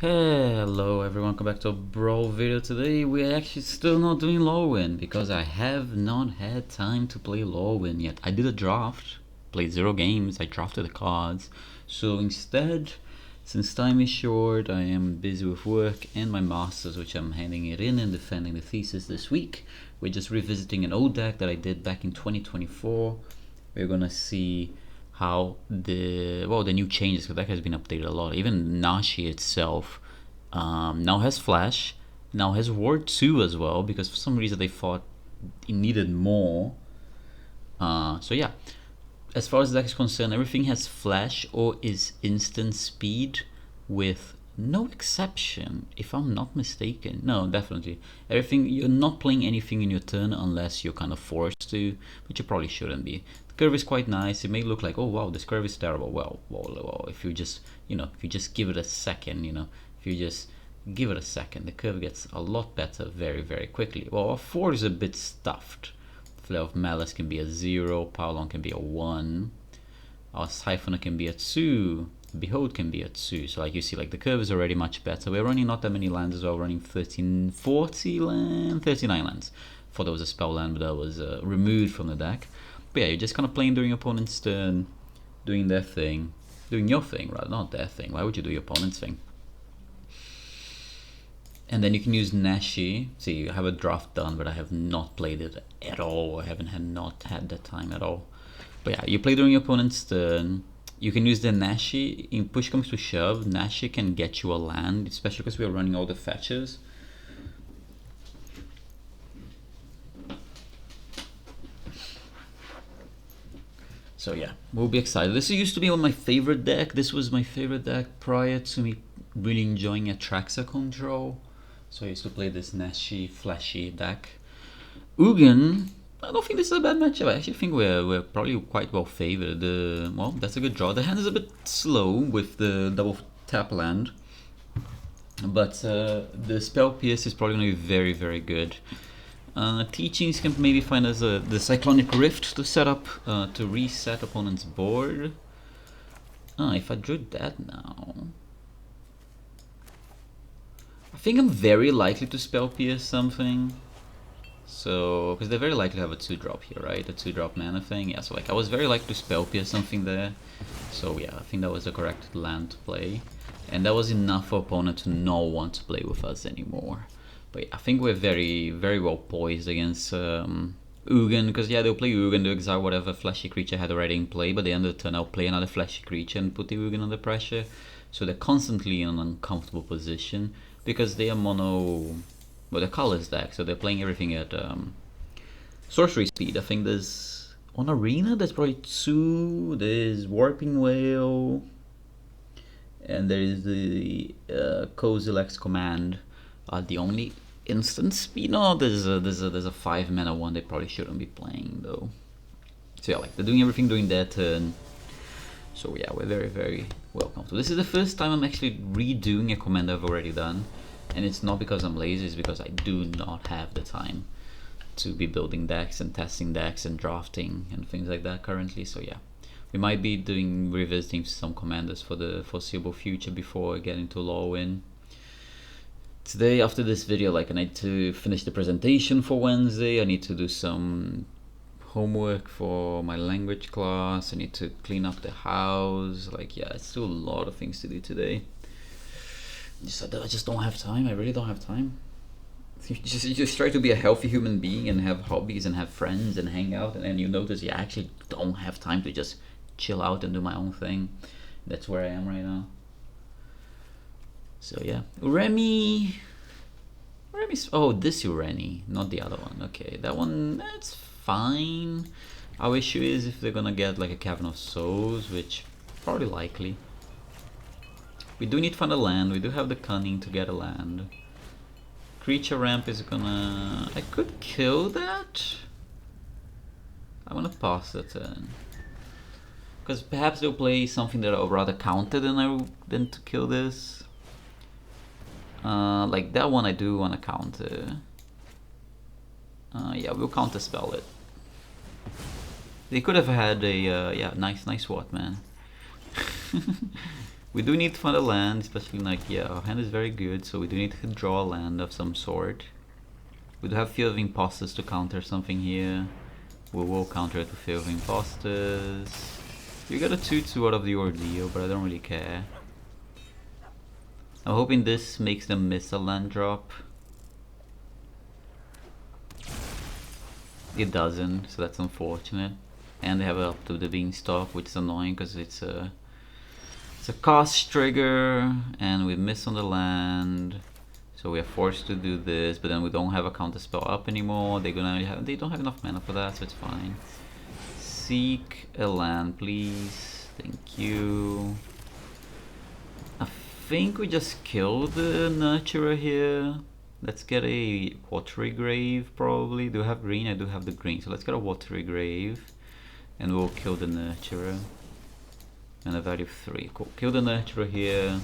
Hello everyone, welcome back to a Brawl video. Today we're actually still not doing Lowin because I have not had time to play Lowin yet. I did a draft, played 0 games, I drafted the cards. So instead, since time is short, I am busy with work and my masters, which I'm handing it in and defending the thesis this week. We're just revisiting an old deck that I did back in 2024. We're gonna see how the new changes, because that has been updated a lot. Even Nashi itself now has Flash, now has Ward 2 as well, because for some reason they thought it needed more. So yeah, as far as the deck is concerned, everything has Flash or is instant speed, with no exception, if I'm not mistaken. No, definitely. Everything, you're not playing anything in your turn unless you're kind of forced to, but you probably shouldn't be. The curve is quite nice. It may look like, oh wow, this curve is terrible. Well, if you just, if you just give it a second, if you just give it a second, the curve gets a lot better very, very quickly. Well, a 4 is a bit stuffed. Flare of Malice can be a 0, Powerlong can be a 1, our Siphoner can be a 2, Behold can be a 2. So like you see, like the curve is already much better. We're running not that many lands as well, running 39 lands. Thought there was a spell land, but that was removed from the deck. But yeah, you're just kind of playing during your opponent's turn, doing their thing, doing your thing rather, not their thing. Why would you do your opponent's thing? And then you can use Nashi. See, I have a draft done, but I have not played it at all. I haven't had that time at all. But yeah, you play during your opponent's turn. You can use the Nashi. In push comes to shove, Nashi can get you a land, especially because we are running all the fetches. So yeah, we'll be excited. This used to be one of my favorite deck. This was my favorite deck prior to me really enjoying Atraxa control. So I used to play this Nashi flashy deck. Ugin, I don't think this is a bad matchup. I actually think we're probably quite well favored. Well, that's a good draw. The hand is a bit slow with the double tap land, but the spell pierce is probably going to be very, very good. Teachings can maybe find us the Cyclonic Rift to set up to reset opponent's board. If I drew that now, I think I'm very likely to spell pierce something. So, because they're very likely to have a 2-drop here, right? A 2-drop mana thing. Yeah, so like I was very likely to spell pierce something there. So yeah, I think that was the correct land to play. And that was enough for opponent to not want to play with us anymore. But yeah, I think we're very, very well poised against Ugin, because yeah, they'll play Ugin to exile whatever flashy creature had already in play, but at the end of the turn I'll play another flashy creature and put the Ugin under pressure. So they're constantly in an uncomfortable position, because they are mono, well, they're colors deck, so they're playing everything at sorcery speed. I think there's, on Arena, there's probably 2, there's Warping Whale, and there is the Kozilek's Command. The only instant speed, no, there's a 5 mana one they probably shouldn't be playing though. So yeah, like they're doing everything during their turn. So yeah, we're very, very well comfortable. This is the first time I'm actually redoing a command I've already done, and it's not because I'm lazy, it's because I do not have the time to be building decks and testing decks and drafting and things like that currently. So yeah, we might be revisiting some commanders for the foreseeable future before getting to Lowin. Today, after this video, like I need to finish the presentation for Wednesday. I need to do some homework for my language class. I need to clean up the house. Like yeah, it's still a lot of things to do today. I just don't have time. I really don't have time. You just try to be a healthy human being and have hobbies and have friends and hang out, and then you notice you actually don't have time to just chill out and do my own thing. That's where I am right now. So yeah, Remy, oh, this Ureni, not the other one. Okay, that one, that's fine. Our issue is if they're gonna get like a Cavern of Souls, which probably likely. We do need to find a land. We do have the cunning to get a land. Creature ramp is gonna, I could kill that. I wanna pass the turn, because perhaps they'll play something that I'll rather counter than to kill this. Like that one I do want to counter. Yeah, we'll counter spell it. They could have had a yeah, nice what, man. We do need to find a land, especially like, yeah, our hand is very good, so we do need to draw a land of some sort. We do have Field of Imposters to counter something here. We will counter it with Field of Imposters. You got a 2-2 out of the ordeal, but I don't really care. I'm hoping this makes them miss a land drop. It doesn't, so that's unfortunate. And they have it up to the Beanstalk, which is annoying because it's a cost trigger, and we miss on the land, so we are forced to do this. But then we don't have a counter spell up anymore. They don't have enough mana for that, so it's fine. Seek a land, please. Thank you. I think we just kill the Nurturer here. Let's get a Watery Grave, probably. Do I have green? I do have the green, so let's get a Watery Grave, and we'll kill the Nurturer. And a value of 3. Cool. Kill the Nurturer here,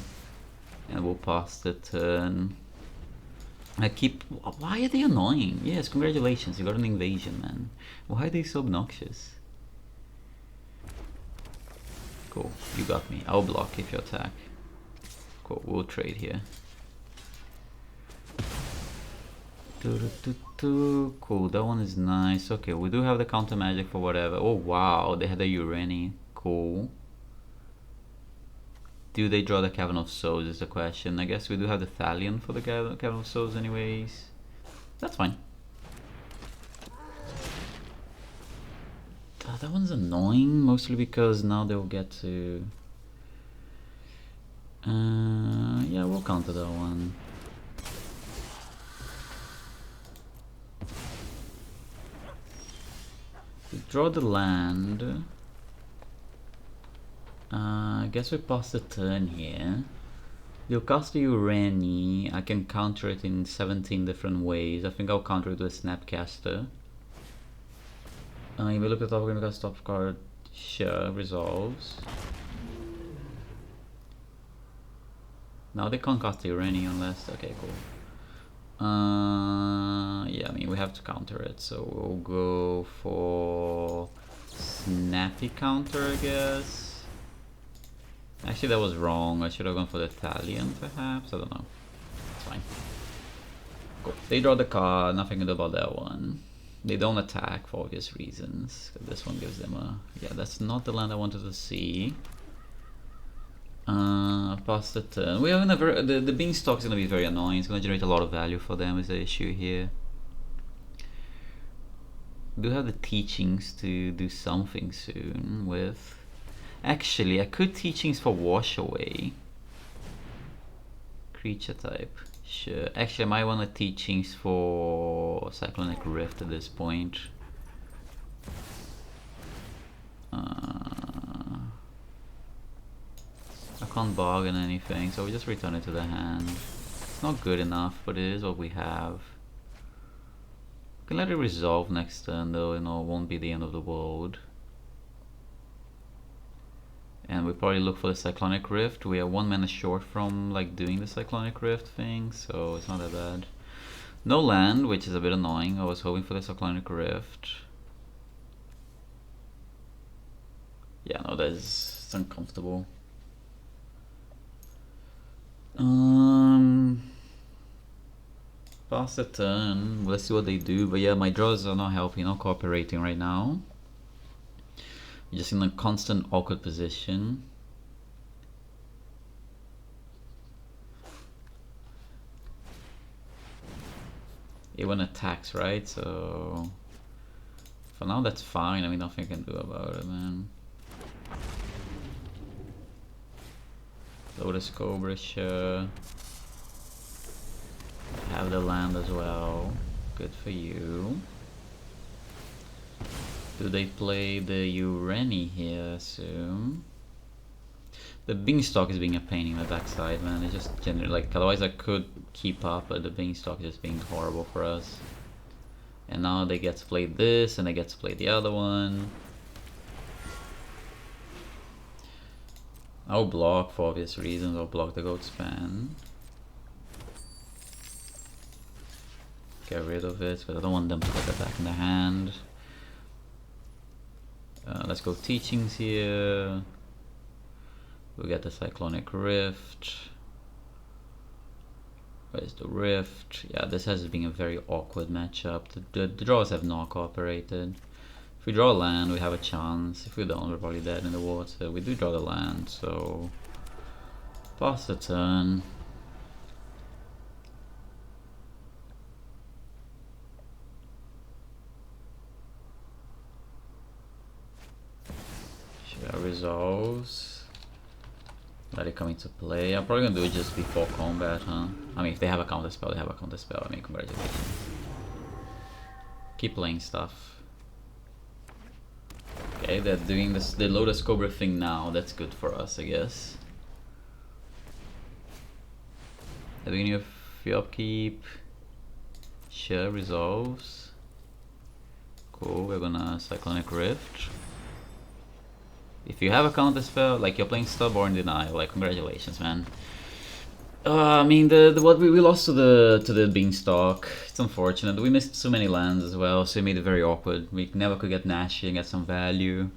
and we'll pass the turn. Why are they annoying? Yes, congratulations, you got an invasion, man. Why are they so obnoxious? Cool, you got me. I'll block if you attack. Cool, we'll trade here. Cool, that one is nice. Okay, we do have the counter magic for whatever. Oh wow, they had a Urani. Cool. Do they draw the Cavern of Souls is the question. I guess we do have the Thalion for the Cavern of Souls anyways. That's fine. That one's annoying, mostly because now they'll get to... yeah, we'll counter that one. We draw the land. I guess we pass the turn here. They'll cast the Urani. I can counter it in 17 different ways. I think I'll counter it with Snapcaster. If we look at the top, we're gonna cast top card. Sure, resolves. Now they can't cast the Urani unless... Okay, cool. Yeah, I mean, we have to counter it, so we'll go for Snappy counter, I guess. Actually, that was wrong. I should have gone for the Thalion, perhaps. I don't know. It's fine. Cool. They draw the card. Nothing good about that one. They don't attack for obvious reasons. This one gives them a... Yeah, that's not the land I wanted to see. Pass the turn. We have the Beanstalk is going to be very annoying. It's going to generate a lot of value for them is the issue here. We do have the teachings to do something soon with. Actually, I could teachings for Wash Away. Creature type. Sure. Actually, I might want the teachings for Cyclonic Rift at this point. I can't bargain anything, so we just return it to the hand. It's not good enough, but it is what we have. We can let it resolve next turn though, you know, it won't be the end of the world. And we probably look for the Cyclonic Rift. We are 1 mana short from like doing the Cyclonic Rift thing, so it's not that bad. No land, which is a bit annoying. I was hoping for the Cyclonic Rift. Yeah, no, it's uncomfortable. Pass the turn. Let's see what they do. But yeah, my draws are not helping, not cooperating right now. Just in a constant awkward position. It went attacks, right? So for now that's fine. I mean, nothing I can do about it, man. Lotus Cobra, sure. Have the land as well. Good for you. Do they play the Urani here, I assume? The Beanstalk is being a pain in the backside, man. It's just generally like, otherwise I could keep up, but the Beanstalk is just being horrible for us. And now they get to play this, and they get to play the other one. I'll block for obvious reasons. I'll block the Goat Span. Get rid of it, because I don't want them to get it back in the hand. Let's go teachings here. We get the Cyclonic Rift. Where's the Rift? Yeah, this has been a very awkward matchup. The draws have not cooperated. If we draw a land, we have a chance. If we don't, we're probably dead in the water. We do draw the land, so pass the turn. Share resolves. Let it come into play. I'm probably gonna do it just before combat, huh? I mean, if they have a counter spell, they have a counter spell. I mean, congratulations. Keep playing stuff. Okay, they're doing this, the Lotus Cobra thing now. That's good for us, I guess. They're doing a free upkeep. Share resolves. Cool, we're gonna Cyclonic Rift. If you have a counter spell, like you're playing Stubborn Denial, like congratulations, man. I mean, what we lost to the Beanstalk. It's unfortunate. We missed so many lands as well, so it made it very awkward. We never could get Nashi and get some value.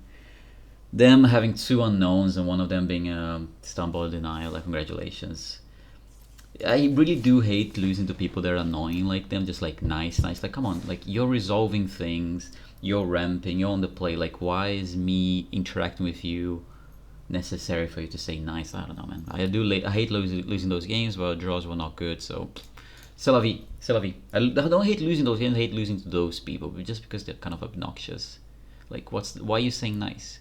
Them having two unknowns and one of them being a Stumble Denial, like congratulations. I really do hate losing to people that are annoying like them, just like nice. Like come on, like you're resolving things, you're ramping, you're on the play. Like why is me interacting with you necessary for you to say nice? I don't know, man. I hate losing those games, but draws were not good, so c'est la vie, c'est la vie. I don't hate losing those games, I hate losing to those people, but just because they're kind of obnoxious. Like why are you saying nice?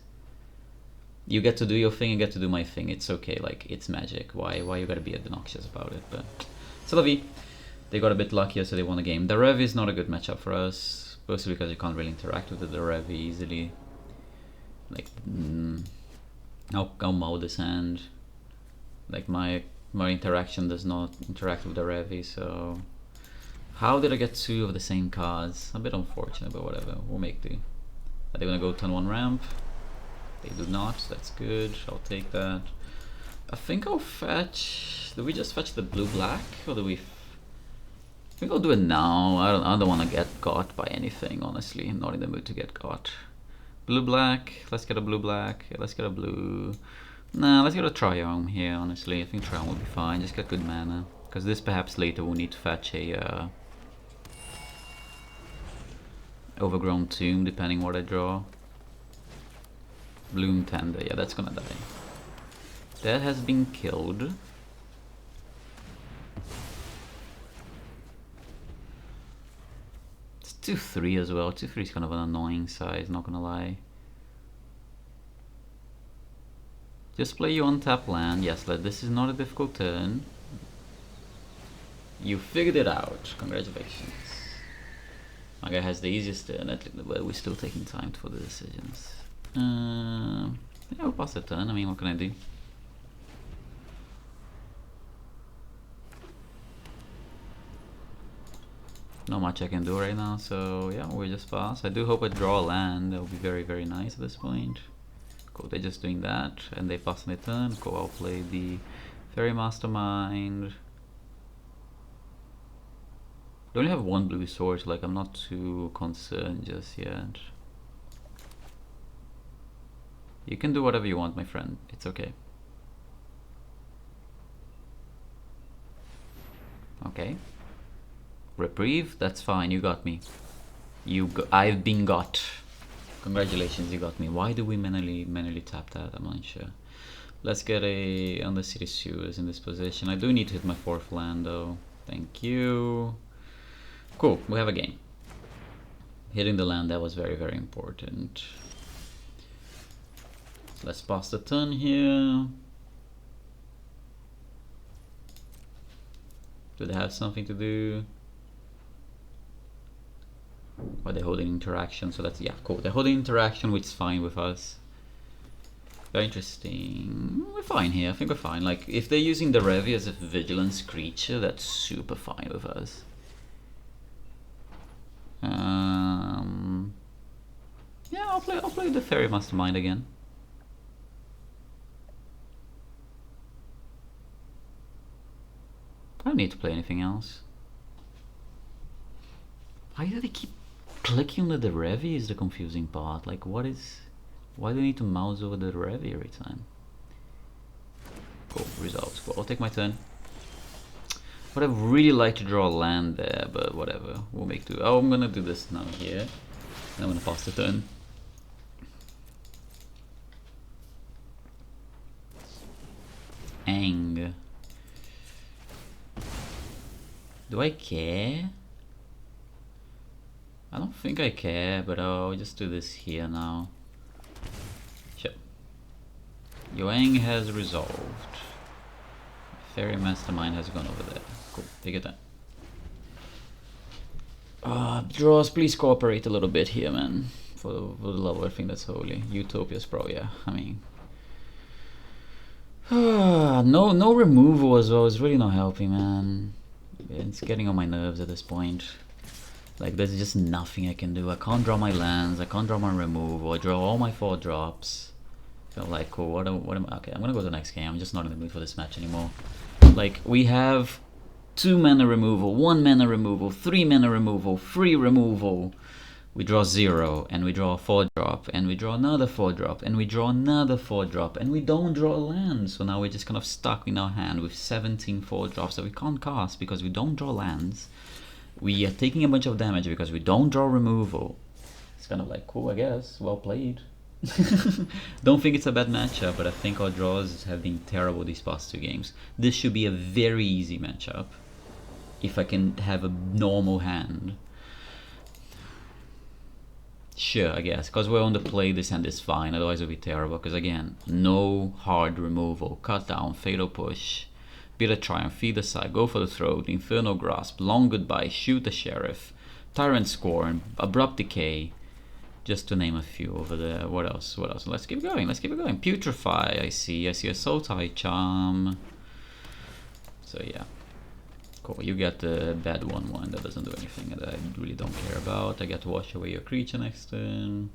You get to do your thing, I get to do my thing. It's okay, like it's magic. Why you gotta be obnoxious about it? But c'est la vie. They got a bit luckier, so they won the game. The Rev is not a good matchup for us, mostly because you can't really interact with the Rev easily. Like I'll mow this hand. Like my interaction does not interact with the Revi, so how did I get two of the same cards? A bit unfortunate, but whatever. We'll make do. Are they gonna go turn 1 ramp? They do not. That's good. I'll take that. I think I'll fetch. Do we just fetch the blue-black, or do we? I think I'll do it now. I don't want to get got by anything. Honestly, I'm not in the mood to get got. Blue-black. Let's get a blue-black. Yeah, let's get a blue. Nah, let's get a Triome here. Honestly, I think Triome will be fine. Just get good mana, because this perhaps later we'll need to fetch a Overgrown Tomb, depending what I draw. Bloom Tender, yeah, that's gonna die. That has been killed. It's 2-3 as well. 2-3 is kind of an annoying size, not gonna lie. Just play you untap land. Yes, this is not a difficult turn. You figured it out. Congratulations. My guy has the easiest turn, but we're still taking time for the decisions. Yeah, we'll pass the turn. I mean, what can I do? Not much I can do right now, so yeah, we just pass. I do hope I draw a land. That would be very, very nice at this point. Cool, they're just doing that, and they pass on the turn. Cool, I'll play the Fairy Mastermind. They only have one blue sword, so like I'm not too concerned just yet. You can do whatever you want, my friend. It's okay. Okay. Reprieve? That's fine. You got me. I've been got. Congratulations, you got me. Why do we manually tap that? I'm not sure. Let's get a Undercity Sewers in this position. I do need to hit my 4th land though. Thank you. Cool. We have a game. Hitting the land, that was very, very important. Let's pass the turn here. Do they have something to do? Or they're holding interaction, so that's, yeah, cool. They're holding interaction, which is fine with us. Very interesting. We're fine here, I think we're fine. Like, if they're using the Revi as a vigilance creature, that's super fine with us. Yeah, I'll play the Fairy Mastermind again. I don't need to play anything else. Why do they keep clicking on the Revi is the confusing part. Like why do they need to mouse over the Revi every time? Cool, results. Cool, I'll take my turn. Would have really liked to draw a land there, but whatever. We'll make do. Oh, I'm gonna do this now here. And I'm gonna pass the turn. Ang. Do I care? I don't think I care, but I'll just do this here now. Sure. Yoang has resolved. Fairy Mastermind has gone over there. Cool, take it down. Draws, please cooperate a little bit here, man. For the love of everything that's holy. Utopia's Pro, yeah. I mean, no removal as well. It's really not helping, man. It's getting on my nerves at this point. Like, there's just nothing I can do. I can't draw my lands. I can't draw my removal. I draw all my 4 drops. So like, cool. What am I? Okay, I'm gonna go to the next game. I'm just not in the mood for this match anymore. Like, we have 2 mana removal, 1 mana removal, 3 mana removal, 3 removal. We draw 0, and we draw a 4-drop, and we draw another 4-drop, and we draw another 4-drop, and we don't draw a land. So now we're just kind of stuck in our hand with 17 4-drops that we can't cast because we don't draw lands. We are taking a bunch of damage because we don't draw removal. It's kind of like, cool, I guess. Well played. Don't think it's a bad matchup, but I think our draws have been terrible these past 2 games. This should be a very easy matchup if I can have a normal hand. Sure, I guess, because we're on the play, this hand is fine, otherwise it would be terrible, because again, no hard removal, cut down, fatal push, Bitter Triumph, feed aside, go for the throat, Infernal Grasp, Long Goodbye, shoot the Sheriff, Tyrant Scorn, Abrupt Decay, just to name a few over there. What else? What else? Let's keep going, let's keep it going. Putrefy, I see Assault High Charm. So yeah. Cool, you get the bad 1/1 that doesn't do anything that I really don't care about. I get to wash away your creature next turn.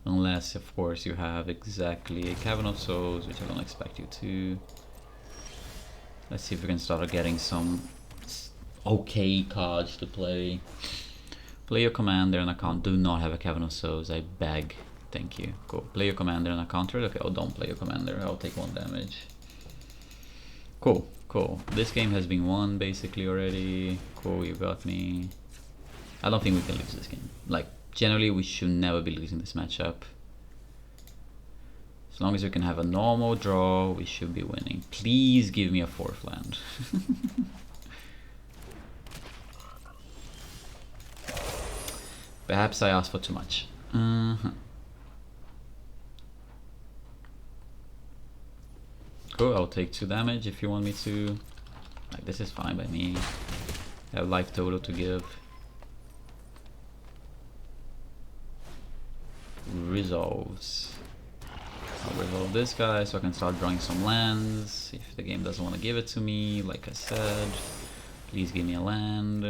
Unless, of course, you have exactly a Cavern of Souls, which I don't expect you to. Let's see if we can start getting some okay cards to play. Play your commander and I can't. Do not have a Cavern of Souls, I beg. Thank you. Cool. Play your commander and I counter it. Okay, oh, don't play your commander. I'll take 1 damage. Cool. Cool. This game has been won basically already. Cool, you got me. I don't think we can lose this game. Like, generally we should never be losing this matchup. As long as we can have a normal draw, we should be winning. Please give me a 4th land. Perhaps I asked for too much. Cool, I'll take 2 damage if you want me to. Like, this is fine by me. I have life total to give. Resolves. I'll resolve this guy so I can start drawing some lands. If the game doesn't want to give it to me, like I said, please give me a land.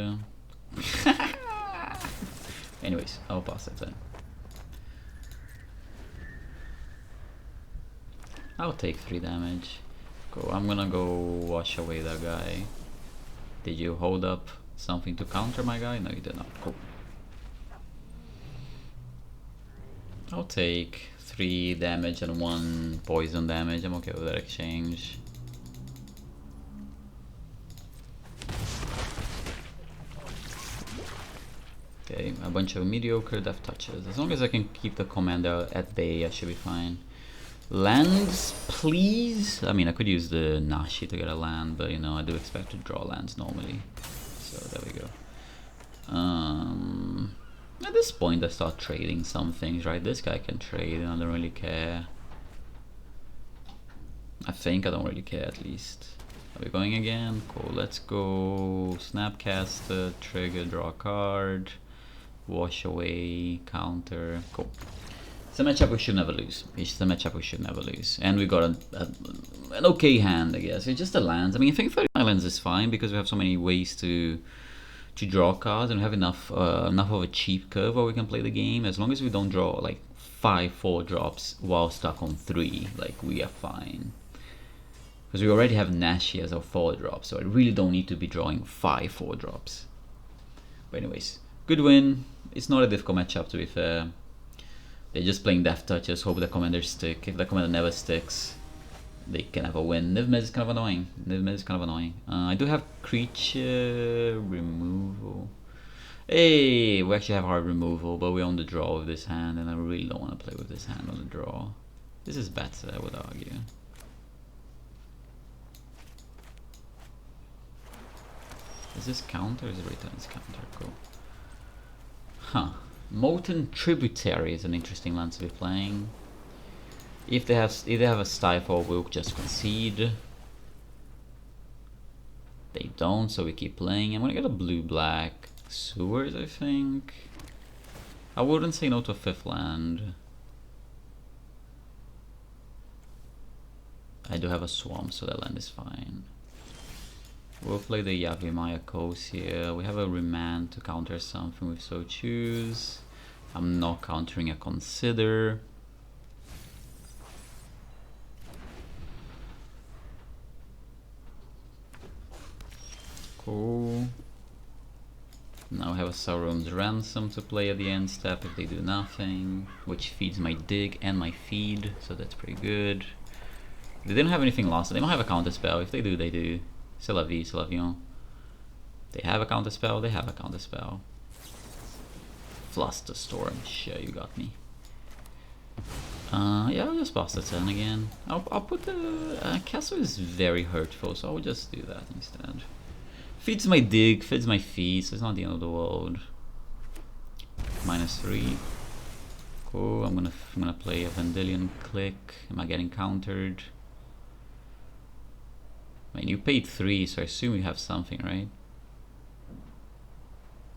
Anyways, I'll pass that turn. I'll take 3 damage. Cool, I'm gonna go wash away that guy. Did you hold up something to counter my guy? No, you did not. Cool. I'll take 3 damage and 1 poison damage. I'm okay with that exchange. Okay, a bunch of mediocre death touches. As long as I can keep the commander at bay, I should be fine. Lands, please. I mean, I could use the Nashi to get a land, but you know, I do expect to draw lands normally. So there we go. At this point, I start trading some things, right? This guy can trade, and I don't really care. I think I don't really care, at least. Are we going again? Cool, let's go. Snapcaster, trigger, draw a card, wash away, counter. Cool. It's a matchup we should never lose. It's a matchup we should never lose. And we got an okay hand, I guess. It's just the lands. I mean, I think 39 lands is fine because we have so many ways to draw cards and we have enough of a cheap curve where we can play the game. As long as we don't draw like 5 4-drops while stuck on 3, like, we are fine. Because we already have Nashi as a 4-drop, so I really don't need to be drawing 5 4-drops. But anyways, good win. It's not a difficult matchup, to be fair. They're just playing death touches, hope the commander stick. If the commander never sticks, They can have a win. Niv-Miz is kind of annoying. Niv-Miz is kind of annoying. I do have creature removal. Hey, we actually have hard removal, but we're on the draw with this hand, and I really don't want to play with this hand on the draw. This is better, I would argue. Is this counter or is it returns counter? Cool. Huh. Molten Tributary is an interesting land to be playing. If they have a Stifle, we'll just concede. They don't, so we keep playing. I'm gonna get a blue-black Sewers, I think. I wouldn't say no to a 5th land. I do have a Swamp, so that land is fine. We'll play the Yavimaya Coast here. We have a Remand to counter something if so choose. I'm not countering a Consider. Cool. Now I have a Sauron's Ransom to play at the end step if they do nothing, which feeds my dig and my feed, so that's pretty good. They didn't have anything lost, they might have a counter spell. If they do, they do. C'est la vie, c'est la vie. They have a counter spell, they have a counter spell. Flusterstorm, sure, you got me. Yeah, I'll just pass the turn again. I'll put the castle is very hurtful, so I'll just do that instead. Feeds my dig, feeds my feed, so it's not the end of the world. -3. Cool. I'm gonna play a Vendilion Click. Am I getting countered? I mean, you paid 3, so I assume you have something, right?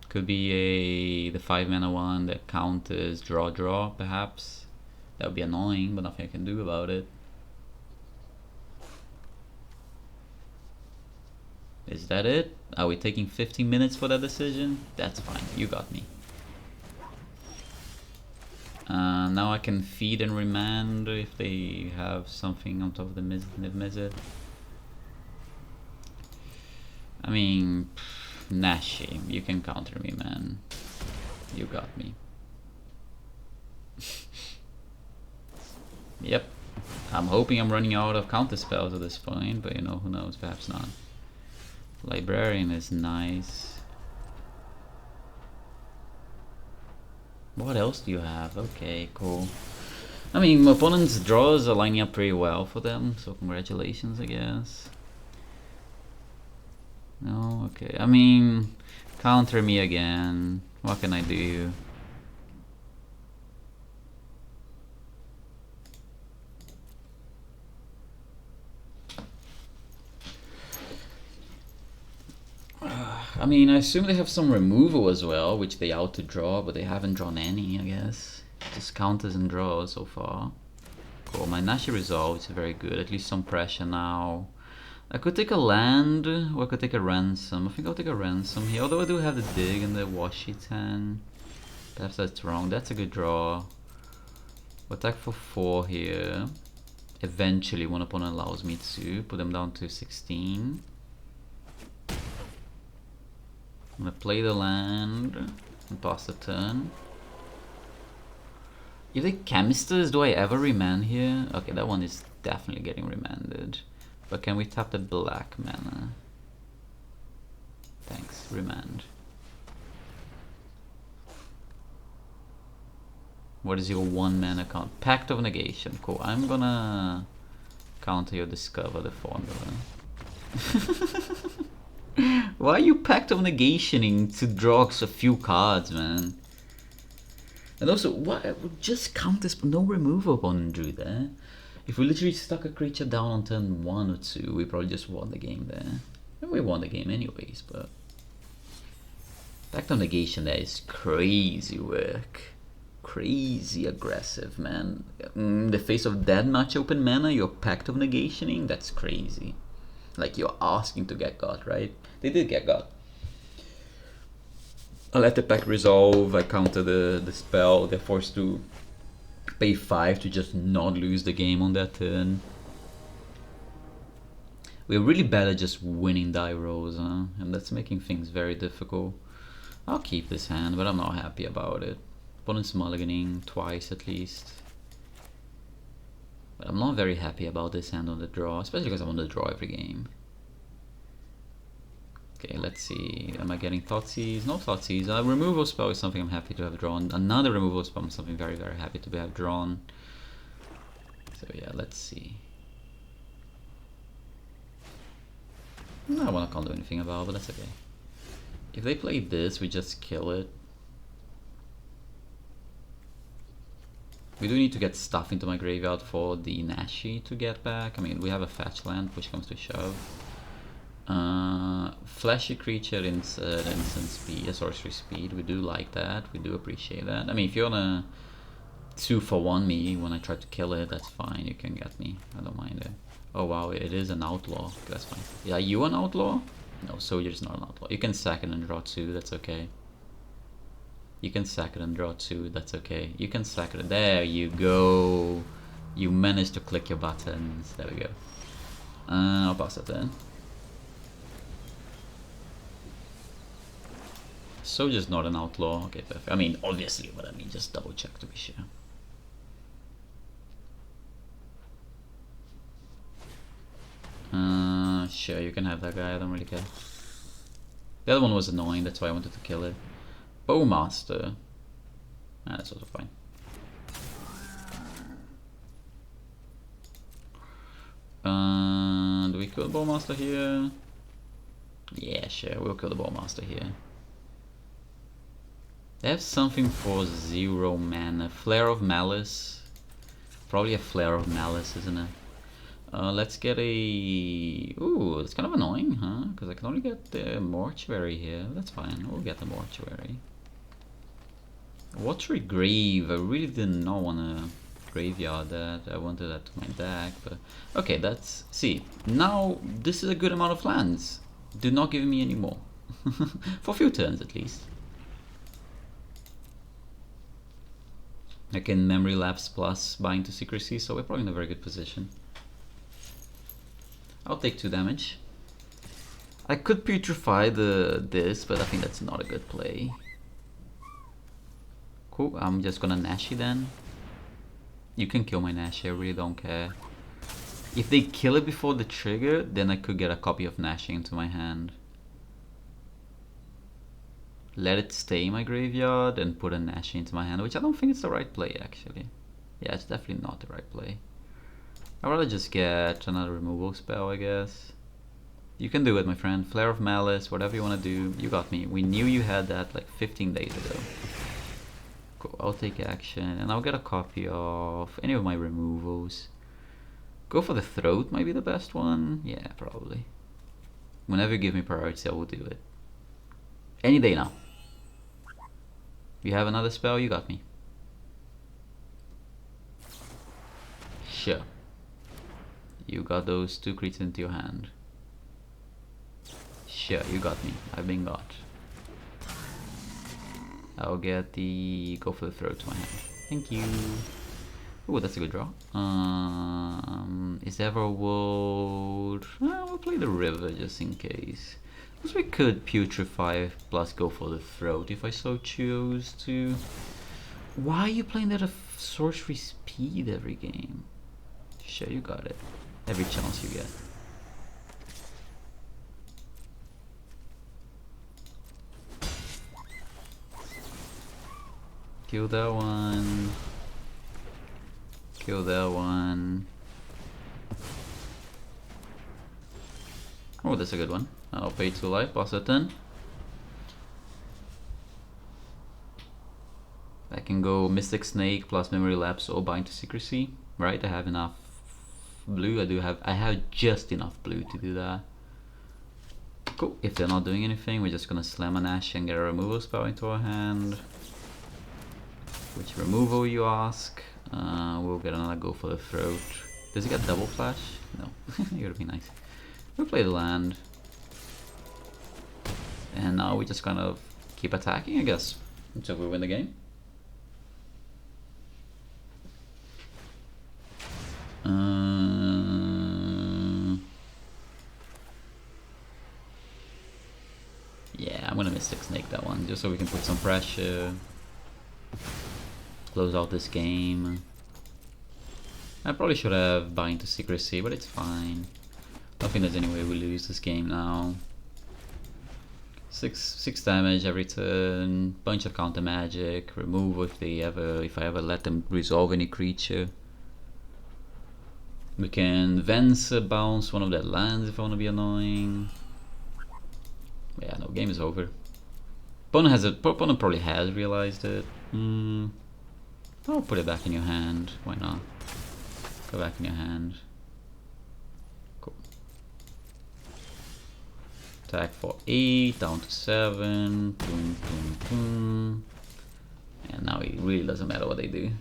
Could be the 5-mana one that counters draw, perhaps. That would be annoying, but nothing I can do about it. Is that it? Are we taking 15 minutes for that decision? That's fine, you got me. Now I can feed and remand if they have something on top of the Niv-Mizzet. I mean, Nashi, you can counter me, man. You got me. Yep. I'm hoping I'm running out of counter spells at this point, but you know, who knows, perhaps not. Librarian is nice. What else do you have? Okay, cool. I mean, my opponent's draws are lining up pretty well for them, so congratulations, I guess. No? Okay. I mean, counter me again. What can I do? I mean, I assume they have some removal as well, which they out to draw, but they haven't drawn any, I guess. Just counters and draws so far. Cool, my Nashi resolve is very good, at least some pressure now. I could take a land, or I could take a ransom. I think I'll take a ransom here, although I do have the dig and the Washi 10. Perhaps that's wrong, that's a good draw. We'll attack for 4 here. Eventually, one opponent allows me to put them down to 16. I'm gonna play the land and pass the turn. If they Chemisters, do I ever remand here? Okay, that one is definitely getting remanded. But can we tap the black mana? Thanks, remand. What is your 1 mana count? Pact of Negation, cool. I'm gonna counter your Discover the Formula. Why are you Pact of Negationing to draw a few cards, man? And also, why just count this? No removal opponent drew there. If we literally stuck a creature down on turn 1 or 2, we probably just won the game there. And we won the game anyways, but Pact of Negation there is crazy work. Crazy aggressive, man. In the face of that much open mana, you're Pact of Negationing? That's crazy. Like, you're asking to get got, right? They did get got. I let the pack resolve, I counter the spell, they're forced to pay 5 to just not lose the game on that turn. We're really bad at just winning die rolls, huh? And that's making things very difficult. I'll keep this hand, but I'm not happy about it. Opponent's mulliganing twice at least. But I'm not very happy about this hand on the draw, especially because I want to draw every game. Okay, let's see. Am I getting Thoughtseize? No Thoughtseizes. A removal spell is something I'm happy to have drawn. Another removal spell is something very, very happy to have drawn. So yeah, let's see. That one I can't do anything about, but that's okay. If they play this, we just kill it. We do need to get stuff into my graveyard for the Nashi to get back. I mean, we have a fetch land, push comes to shove. Flashy creature, instant speed, sorcery speed. We do like that. We do appreciate that. I mean, if you're gonna 2-for-1 me when I try to kill it, that's fine. You can get me. I don't mind it. Oh wow, it is an outlaw. Okay, that's fine. Yeah, you an outlaw? No, soldier's not an outlaw. You can sack it and draw 2. That's okay. You can sack it and draw 2. That's okay. You can sack it. There you go. You managed to click your buttons. There we go. I'll pass it then. Soldier's not an outlaw. Okay, perfect. I mean, obviously, but I mean, just double check to be sure. Sure, you can have that guy. I don't really care. The other one was annoying. That's why I wanted to kill it. Bowmaster. That's also fine. Do we kill the Bowmaster here? Yeah, sure. We'll kill the Bowmaster here. They have something for 0 mana. Flare of Malice. Probably a Flare of Malice, isn't it? Let's get a... Ooh, it's kind of annoying, huh? Because I can only get the Mortuary here. That's fine, we'll get the Mortuary. Watery Grave. I really did not want to graveyard that. I wanted that to my deck, but... Okay, that's... See, now this is a good amount of lands. Do not give me any more. For a few turns, at least. I can Memory Lapse plus Bind to Secrecy, so we're probably in a very good position. I'll take 2 damage. I could putrefy this, but I think that's not a good play. Cool, I'm just gonna Nashi then. You can kill my Nashi, I really don't care. If they kill it before the trigger, then I could get a copy of Nashi into my hand. Let it stay in my graveyard and put a Nashi into my hand, which I don't think it's the right play actually. Yeah, it's definitely not the right play. I'd rather just get another removal spell, I guess. You can do it, my friend. Flare of Malice, whatever you want to do. You got me. We knew you had that like 15 days ago. Cool, I'll take action and I'll get a copy of any of my removals. Go for the Throat might be the best one. Yeah, probably. Whenever you give me priority, I will do it. Any day now. You have another spell, you got me. Sure. You got those 2 creatures into your hand. Sure, you got me. I've been got. I'll get the... Go for the Throat to my hand. Thank you. Oh, that's a good draw. Is there ever a world? We'll play the River just in case. Because we could Putrefy plus go for the Throat if I so choose to. Why are you playing that at sorcery speed every game? Sure, you got it. Every chance you get. Kill that one. Kill that one. Oh, that's a good one. I'll pay 2 life, pass it in. I can go Mystic Snake plus Memory Lapse or Bind to Secrecy, right? I have enough blue. I have just enough blue to do that. Cool. If they're not doing anything, we're just gonna slam a Nash and get a removal spell into our hand. Which removal, you ask? We'll get another go for the Throat. Does he get double flash? No. It would be nice. We'll play the land. And now we just kind of keep attacking, I guess, until we win the game. Yeah, I'm gonna Mystic Snake that one, just so we can put some pressure. Close out this game. I probably should have bind to secrecy, but it's fine. I think there's any way we lose this game now. Six damage every turn, bunch of counter magic, remove if I ever let them resolve any creature. We can Venser bounce one of their lands if I want to be annoying. Yeah, no, game is over. Opponent probably has realized it. I'll put it back in your hand. Why not? Go back in your hand. Cool. Attack for 8, down to 7. Boom, boom, boom. And now it really doesn't matter what they do.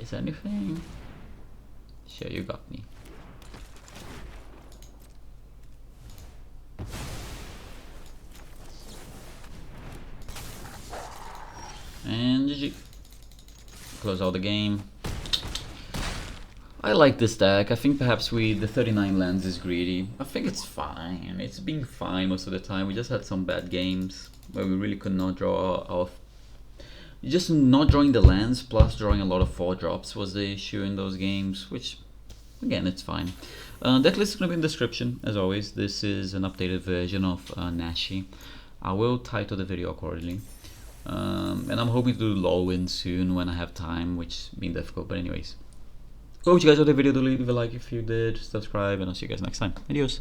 Is anything? Sure, you got me. And GG. Close out the game. I like this deck. I think perhaps the 39 lands is greedy. I think it's fine. It's been fine most of the time. We just had some bad games where we really could not draw our... Just not drawing the lands plus drawing a lot of 4-drops was the issue in those games, which again, it's fine. Deck list is going to be in the description as always. This is an updated version of Nashi. I will title the video accordingly. And I'm hoping to do LOL win soon when I have time, which has been difficult, but anyways. Hope you guys enjoyed the video. Do leave a like if you did, subscribe, and I'll see you guys next time. Adios.